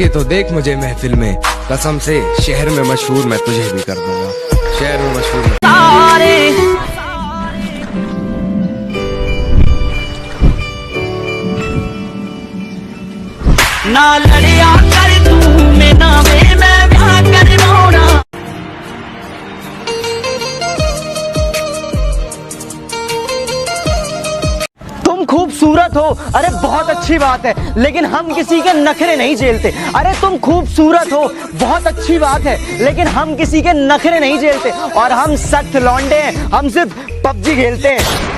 आके तो देख मुझे महफिल में, कसम से शहर में मशहूर मैं तुझे भी कर दूंगा, शहर में मशहूर ना लड़िया कर तू में ना वे मैं ब्याह कर मोड़ा। तुम खूबसूरत हो, अरे बहुत अच्छी बात है, लेकिन हम किसी के नखरे नहीं झेलते। अरे तुम खूबसूरत हो, बहुत अच्छी बात है, लेकिन हम किसी के नखरे नहीं झेलते। और हम सख्त लौंडे हैं, हम सिर्फ पबजी खेलते हैं।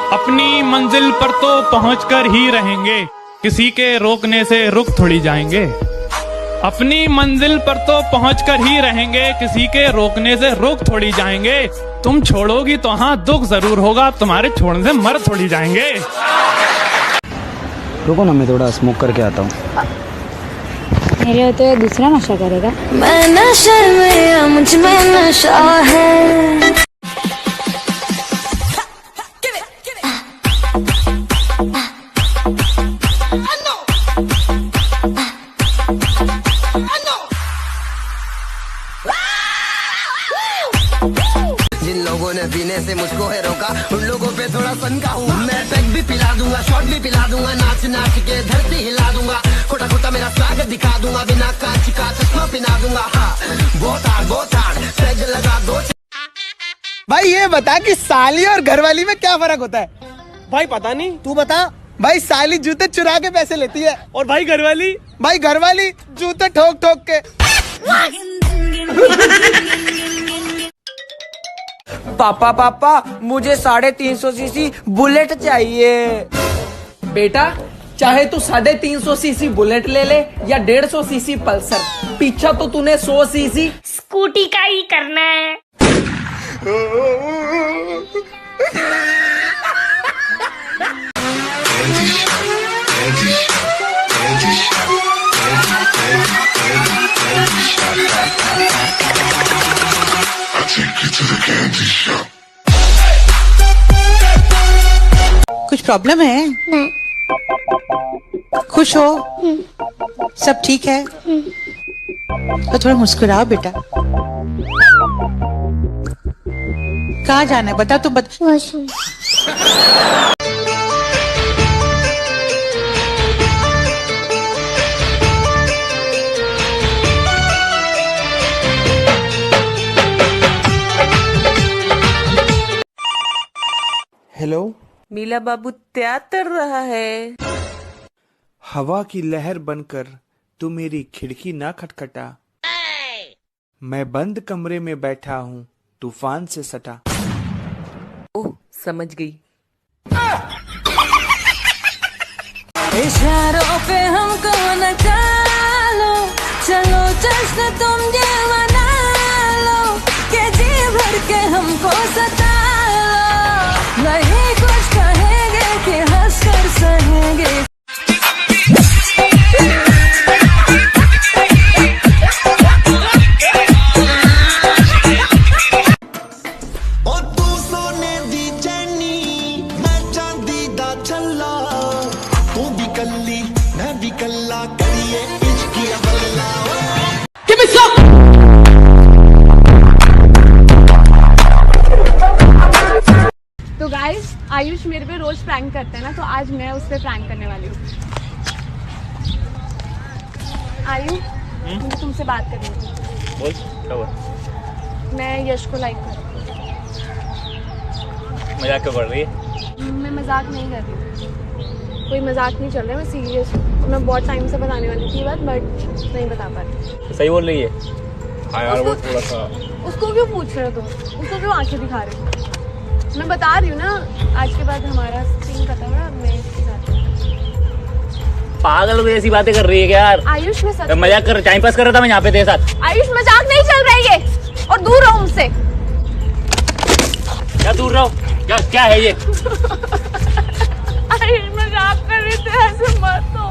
अपनी मंजिल पर तो पहुंचकर ही रहेंगे, किसी के रोकने से रुक थोड़ी जाएंगे। अपनी मंजिल पर तो पहुंचकर ही रहेंगे, किसी के रोकने से रुक थोड़ी जाएंगे। तुम छोड़ोगी तो हाँ दुख जरूर होगा, तुम्हारे छोड़ने से मर थोड़ी जाएंगे। रुको ना, मैं थोड़ा स्मोक करके आता हूँ। मेरे होते हुए दूसरा नशा करेगा। मैं नशे में, मुझ में नशा है। जिन लोगों ने पीने से मुझको है रोका, उन लोगों पे थोड़ा सनका हूँ मैं। पैक भी पिला दूंगा, शॉट भी पिला दूंगा, नाच नाच के धरती हिला दूंगा। खोटा खोटा मेरा स्वागत दिखा दूंगा, बिना कांच का चश्मा पिला दूंगा। हाँ बहुत हार्ड पैग लगा दो। भाई ये बता कि साली और घरवाली में क्या फर्क होता है? भाई पता नहीं, तू बता। भाई साली जूते चुरा के पैसे लेती है, और भाई घरवाली? भाई घरवाली जूते ठोक ठोक के। पापा मुझे 350 सीसी बुलेट चाहिए। बेटा चाहे तू 350 सीसी बुलेट ले ले या 150 सीसी पल्सर, पीछा तो तूने 100 सीसी स्कूटी का ही करना है। कुछ प्रॉब्लम है? नहीं। खुश हो? सब ठीक है? तो थोड़ा मुस्कुराओ बेटा। कहाँ जाना है बता, तुम बता। वॉशरूम। हेलो मीला बाबू क्या कर रहा है? हवा की लहर बनकर तू मेरी खिड़की ना खटखटा। मैं बंद कमरे में बैठा हूँ, तूफान से सटा। ओह समझ गई। इशारों पे हमको नचा लो, चलो जश्न तुम ये मना लो, के जी भर के हमको सता लो। नहीं कुछ कहेंगे कि हंस कर सहेंगे। तो गाइस आयुष मेरे पे रोज प्रैंक करते हैं ना, तो आज मैं उस पे प्रैंक करने वाली हूँ। आयुष मुझे तुमसे बात करनी थी। बोल क्या हुआ? मैं यश को लाइक करती मजाक क्यों कर रही है? हूँ। मैं मजाक नहीं कर रही हूँ, कोई मजाक नहीं चल रहा है, मैं सीरियस हूँ। मैं बहुत टाइम से बताने वाली थी बात, बट नहीं बता पा रही। सही बोल रही है? हाँ यार वो थोड़ा सा। उसको क्यों पूछ रहे हो तुम? उसको क्यों आंखें दिखा रहे हो? मैं बता रही हूँ ना, आज के बाद हमारा सीन खत्म है, मैं इसके साथ। पागल ऐसी बातें कर रही है क्या यार? आयुष में सच मजाक कर, टाइम पास कर रहा था मैं यहाँ पे तेरे साथ। आयुष मजाक नहीं चल रहा है ये, और दूर रहो मुझसे। क्या दूर रहो? क्या है ये? आयुष मजाक कर रही थी, ऐसे मत हो।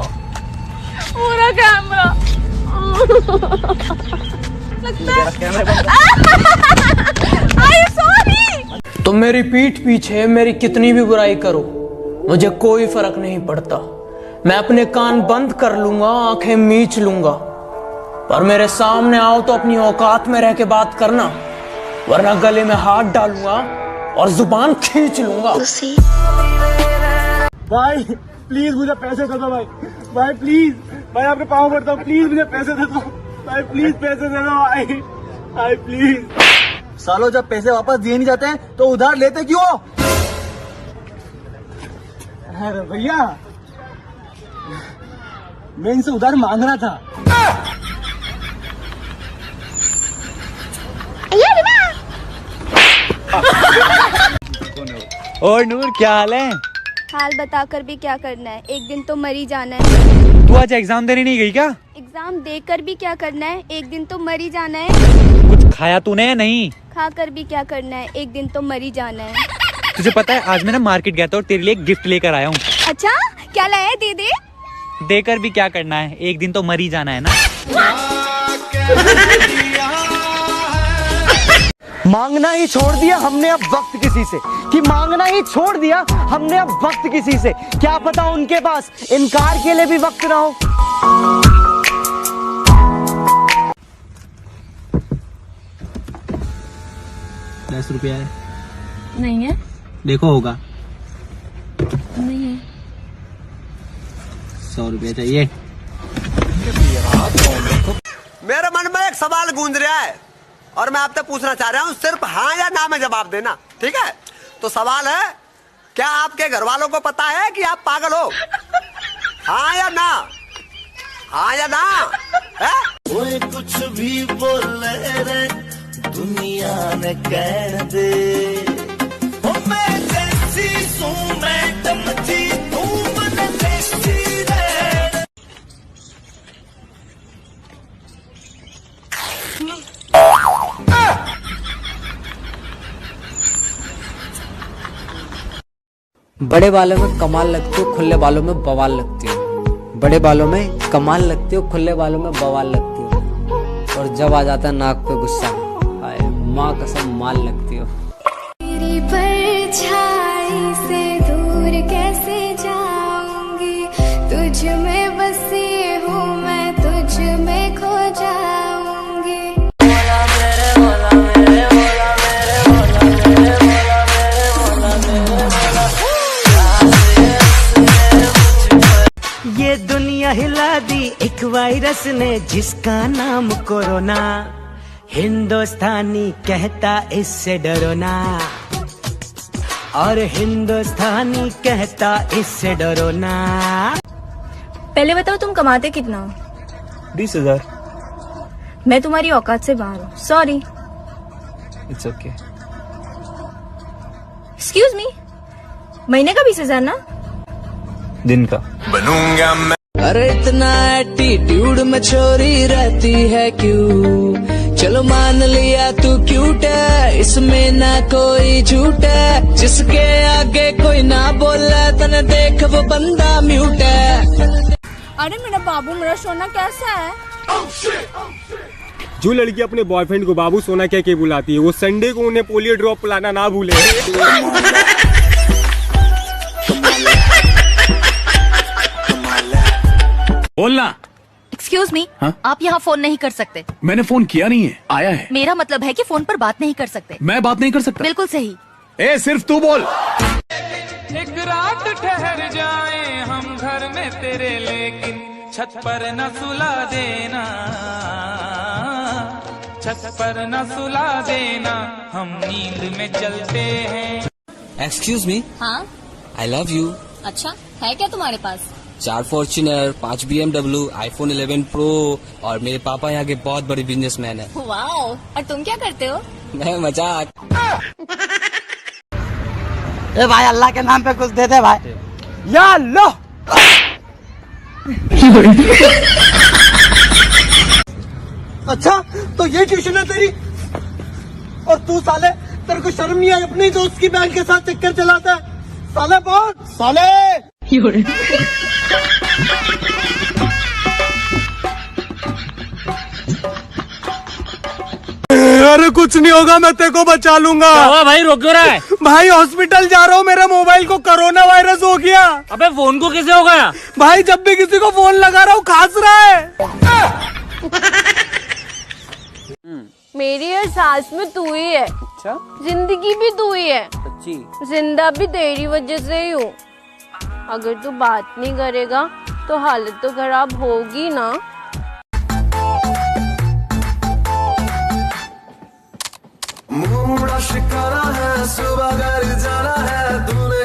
तुम मेरी पीठ पीछे मेरी कितनी भी बुराई करो, मुझे कोई फर्क नहीं पड़ता। मैं अपने कान बंद कर लूंगा, आंखें मीच लूंगा, पर मेरे सामने आओ तो अपनी औकात में रह के बात करना, वरना गले में हाथ डालूंगा और जुबान खींच लूंगा। भाई प्लीज मुझे पैसे दे दो भाई, भाई प्लीज, भाई आपके पाँव पड़ता हूँ, प्लीज मुझे पैसे दे दो भाई, प्लीज पैसे दे दो भाई, भाई प्लीज। सालों जब पैसे वापस दिए नहीं जाते हैं तो उधार लेते क्यों? अरे भैया मैं इनसे उधार मांग रहा था। और नूर क्या हाल है? हाल बताकर भी क्या करना है, एक दिन तो मर ही जाना है। तू आज एग्जाम देने नहीं गई क्या? एग्जाम देकर भी क्या करना है, एक दिन तो मर ही जाना है। कुछ खाया तूने? नहीं। खाकर भी क्या करना है, एक दिन तो मर ही जाना है। तुझे पता है आज मैं ना मार्केट गया था और तेरे लिए एक गिफ्ट लेकर आया हूँ। अच्छा क्या लाया है, दे दे। देकर भी क्या करना है, एक दिन तो मर ही जाना है ना। मांगना ही छोड़ दिया हमने अब वक्त किसी से, कि मांगना ही छोड़ दिया हमने अब वक्त किसी से। क्या पता उनके पास इनकार के लिए भी वक्त ना हो। ₹10 है? नहीं है। देखो होगा। नहीं है। ₹100 चाहिए। मेरे मन में एक सवाल गूंज रहा है और मैं आपसे पूछना चाह रहा हूँ, सिर्फ हाँ या ना में जवाब देना, ठीक है? तो सवाल है, क्या आपके घर वालों को पता है कि आप पागल हो? हाँ या ना? हाँ या ना? है? ओए कुछ भी बोले रे दुनिया ने कह दे, ओ मैं जैसी सू मैडम जी तू मन जैसी रे। बड़े बालों में कमाल लगती हो, खुले बालों में बवाल लगती हो। बड़े बालों में कमाल लगती हो, खुले बालों में बवाल लगती हो, और जब आ जाता है नाक पे गुस्सा, हाय माँ कसम माल लगती हो। तेरी परछाई से दूर कैसे जाऊंगी, तुझ में बसी हूँ मैं, तुझ में खो जाऊंगी। ये दुनिया हिला दी एक वायरस ने जिसका नाम कोरोना, हिंदुस्तानी कहता इससे डरो ना, और हिंदुस्तानी कहता इससे डरो ना। पहले बताओ तुम कमाते कितना हो? 20,000। मैं तुम्हारी औकात से बाहर हूँ, sorry. It's okay. Excuse me, महीने का 20,000 ना? दिन का। बनूंगा मैं। अरे इतना एटीट्यूड में छोरी रहती है क्यों? चलो मान लिया तू क्यूट है, इसमें ना कोई झूठ है, जिसके आगे कोई ना बोले तने देख वो बंदा म्यूट है। अरे मेरा बाबू, मेरा सोना कैसा है? जो लड़की अपने बॉयफ्रेंड को बाबू सोना कह के बुलाती है, वो संडे को उन्हें पोलियो ड्रॉप पिलाना ना भूले। बोलना। एक्सक्यूज मी, आप यहाँ फोन नहीं कर सकते। मैंने फोन किया नहीं है, आया है। मेरा मतलब है कि फोन पर बात नहीं कर सकते। मैं बात नहीं कर सकता? बिल्कुल सही। ए सिर्फ तू बोल। एक रात ठहर जाए हम घर में तेरे, लेकिन छत पर न सुला देना, छत पर न सुला देना, हम नींद में चलते हैं। Excuse me. हाँ आई लव यू। अच्छा, है क्या तुम्हारे पास? 4 फॉर्च्यूनर, 5 BMW, iPhone 11 Pro, और मेरे पापा यहाँ के बहुत बड़े बिजनेसमैन है। वाओ, और तुम क्या करते हो? मैं मजाक। ए भाई अल्लाह के नाम पे कुछ दे दे भाई। या लो। अच्छा तो ये ट्यूशन है तेरी, और तू साले तेरे को शर्म नहीं आई अपनी दोस्त की बहन के साथ चक्कर चलाता है? साले बोल साले। अरे कुछ नहीं होगा, मैं तेरे को बचा लूंगा। भाई रोक क्यों रहा है? भाई हॉस्पिटल जा रहा हूँ, मेरे मोबाइल को कोरोना वायरस हो गया। अबे फोन को कैसे हो गया? भाई जब भी किसी को फोन लगा रहा हूँ खांस रहा है। मेरी हर सांस में तू ही है। अच्छा, जिंदगी भी तू ही है। सच्ची? जिंदा भी तेरी वजह से ही हूँ। अगर तू बात नहीं करेगा तो हालत तो खराब होगी ना। मूड शिकारा है, सुबह घर जाना है, तूने